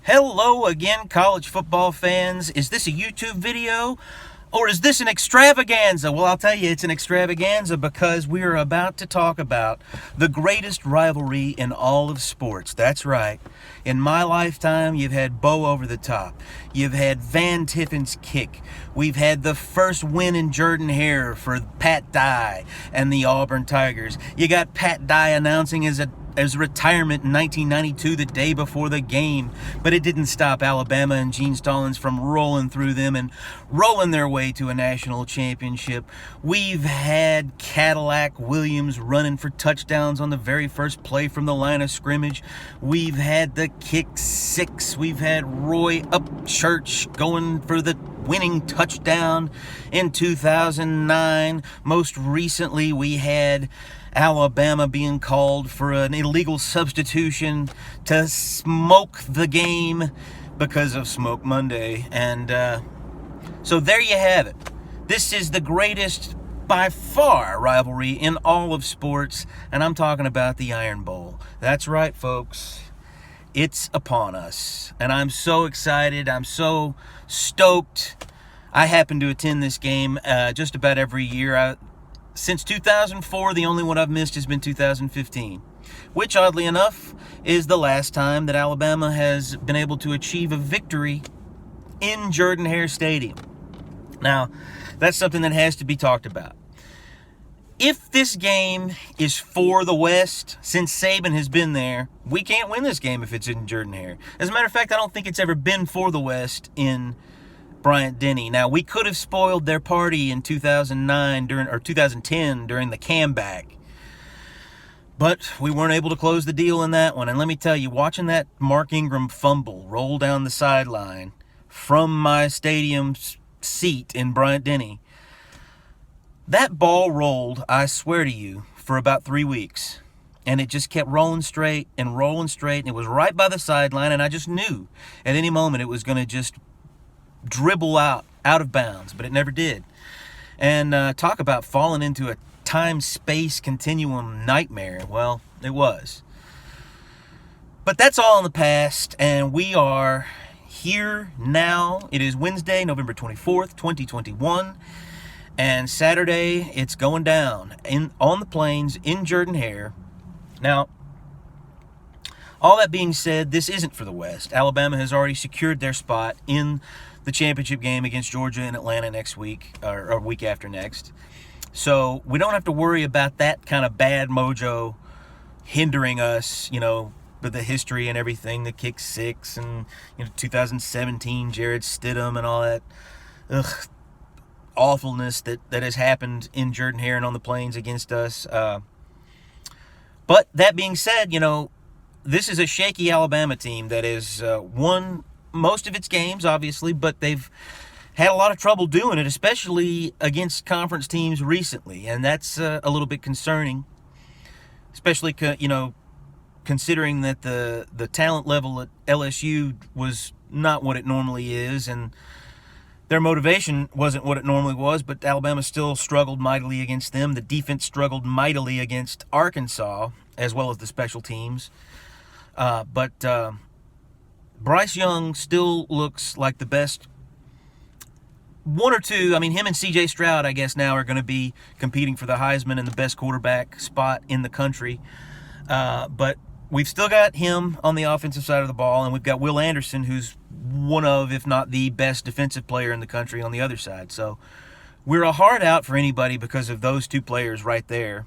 Hello again, college football fans. Is this a YouTube video or is this an extravaganza? Well, I'll tell you, it's an extravaganza because we are about to talk about the greatest rivalry in all of sports. That's right. In my lifetime, you've had Bo Over the Top. You've had Van Tiffin's kick. We've had the first win in Jordan-Hare for Pat Dye and the Auburn Tigers. You got Pat Dye announcing his retirement in 1992, the day before the game. But it didn't stop Alabama and Gene Stallings from rolling through them and rolling their way to a national championship. We've had Cadillac Williams running for touchdowns on the very first play from the line of scrimmage. We've had the kick six. We've had Roy Upchurch going for the winning touchdown in 2009. Most recently, we had Alabama being called for an illegal substitution to smoke the game because of Smoke Monday. And so there you have it. This is the greatest, by far, rivalry in all of sports, and I'm talking about the Iron Bowl. That's right, folks. It's upon us, and I'm so excited. I'm so stoked. I happen to attend this game just about every year. Since 2004, the only one I've missed has been 2015, which, oddly enough, is the last time that Alabama has been able to achieve a victory in Jordan-Hare Stadium. Now, that's something that has to be talked about. If this game is for the West, since Saban has been there, we can't win this game if it's in Jordan-Hare. As a matter of fact, I don't think it's ever been for the West in Bryant-Denny. Now, we could have spoiled their party in 2010 during the comeback, but we weren't able to close the deal in that one. And let me tell you, watching that Mark Ingram fumble roll down the sideline from my stadium seat in Bryant-Denny, that ball rolled, I swear to you, for about 3 weeks. And it just kept rolling straight, and it was right by the sideline, and I just knew at any moment it was going to just dribble out of bounds, but it never did. And talk about falling into a time-space continuum nightmare. Well, it was. But that's all in the past, and we are here now. It is Wednesday, November 24th, 2021, and Saturday it's going down on the plains in Jordan-Hare. Now, all that being said, this isn't for the West. Alabama has already secured their spot in the championship game against Georgia in Atlanta next week, or week after next. So we don't have to worry about that kind of bad mojo hindering us, with the history and everything, the kick six and 2017 Jared Stidham and all that awfulness that has happened in Jordan-Hare and on the plains against us. But that being said, this is a shaky Alabama team that has won most of its games, obviously, but they've had a lot of trouble doing it, especially against conference teams recently, and that's a little bit concerning, especially considering that the talent level at LSU was not what it normally is, and their motivation wasn't what it normally was, but Alabama still struggled mightily against them. The defense struggled mightily against Arkansas, as well as the special teams. But Bryce Young still looks like the best one or two. I mean, him and C.J. Stroud, I guess, now are going to be competing for the Heisman and the best quarterback spot in the country. But we've still got him on the offensive side of the ball, and we've got Will Anderson, who's one of, if not the best defensive player in the country on the other side. So we're a hard out for anybody because of those two players right there.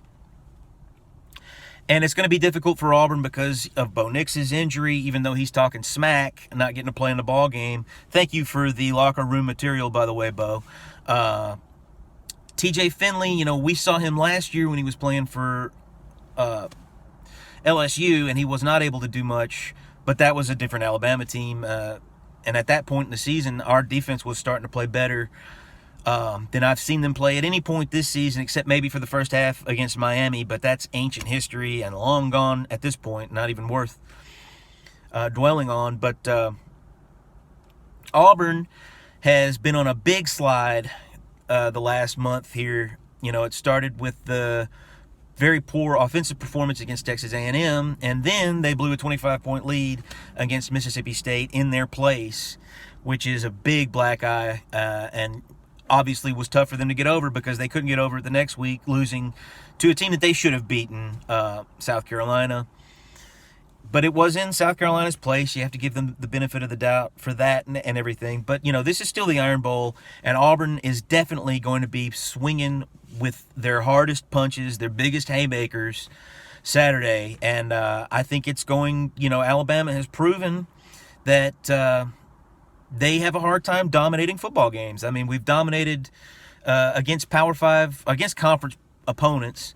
And it's going to be difficult for Auburn because of Bo Nix's injury, even though he's talking smack and not getting to play in the ball game. Thank you for the locker room material, by the way, Bo. TJ Finley, we saw him last year when he was playing for LSU, and he was not able to do much, but that was a different Alabama team. And at that point in the season, our defense was starting to play better than I've seen them play at any point this season, except maybe for the first half against Miami, but that's ancient history and long gone at this point, not even worth dwelling on. But Auburn has been on a big slide the last month here. It started with the very poor offensive performance against Texas A&M, and then they blew a 25-point lead against Mississippi State in their place, which is a big black eye, and obviously was tough for them to get over because they couldn't get over it the next week, losing to a team that they should have beaten, South Carolina. But it was in South Carolina's place. You have to give them the benefit of the doubt for that and everything. But, this is still the Iron Bowl, and Auburn is definitely going to be swinging with their hardest punches, their biggest haymakers Saturday. And I think it's going, Alabama has proven that they have a hard time dominating football games. I mean, we've dominated against Power 5, against conference opponents.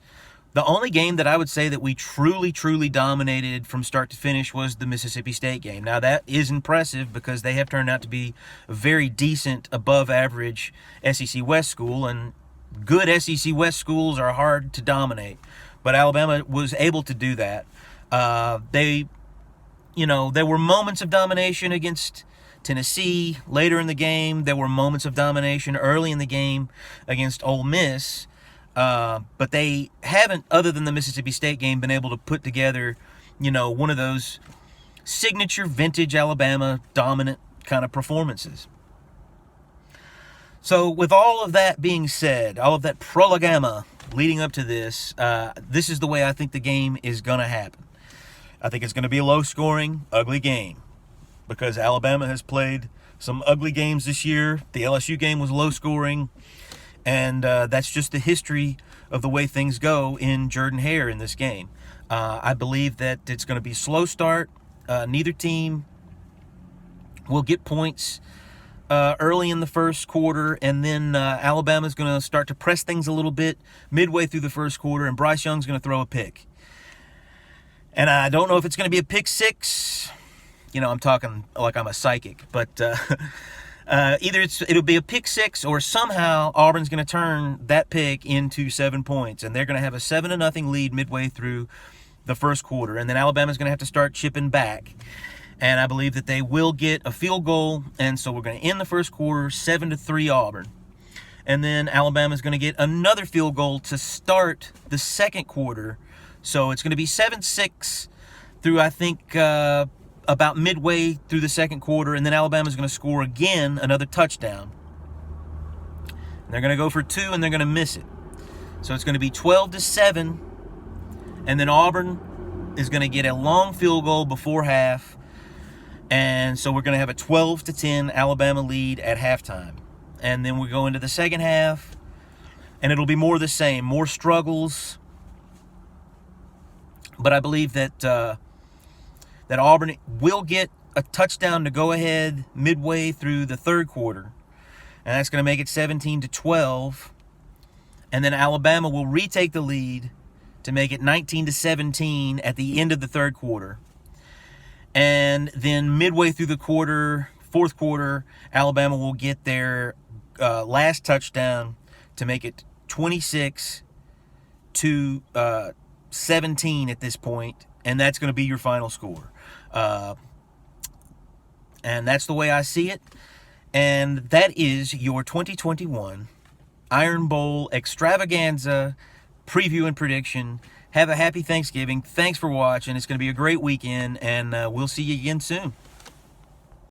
The only game that I would say that we truly, truly dominated from start to finish was the Mississippi State game. Now, that is impressive because they have turned out to be a very decent, above-average SEC West school, and good SEC West schools are hard to dominate. But Alabama was able to do that. There were moments of domination against Tennessee later in the game. There were moments of domination early in the game against Ole Miss. But they haven't, other than the Mississippi State game, been able to put together, one of those signature vintage Alabama dominant kind of performances. So with all of that being said, all of that prolegama leading up to this, this is the way I think the game is going to happen. I think it's going to be a low-scoring, ugly game because Alabama has played some ugly games this year. The LSU game was low-scoring. And that's just the history of the way things go in Jordan-Hare in this game. I believe that it's going to be a slow start. Neither team will get points early in the first quarter, and then Alabama's going to start to press things a little bit midway through the first quarter, and Bryce Young's going to throw a pick. And I don't know if it's going to be a pick six. I'm talking like I'm a psychic, but either it'll be a pick six, or somehow Auburn's going to turn that pick into 7 points, and they're going to have a 7-0 lead midway through the first quarter, and then Alabama's going to have to start chipping back. And I believe that they will get a field goal, and so we're going to end the first quarter 7-3 Auburn. And then Alabama's going to get another field goal to start the second quarter, so it's going to be 7-6 through, I think, about midway through the second quarter, and then Alabama's going to score again, another touchdown. And they're going to go for 2, and they're going to miss it. So it's going to be 12-7, and then Auburn is going to get a long field goal before half, and so we're going to have a 12-10 Alabama lead at halftime. And then we go into the second half, and it'll be more of the same, more struggles. But I believe that Auburn will get a touchdown to go ahead midway through the third quarter. And that's going to make it 17-12. And then Alabama will retake the lead to make it 19-17 at the end of the third quarter. And then midway through the fourth quarter, Alabama will get their last touchdown to make it 26-17 at this point. And that's going to be your final score. And that's the way I see it. And that is your 2021 Iron Bowl extravaganza preview and prediction. Have a happy Thanksgiving. Thanks for watching. It's going to be a great weekend, and we'll see you again soon.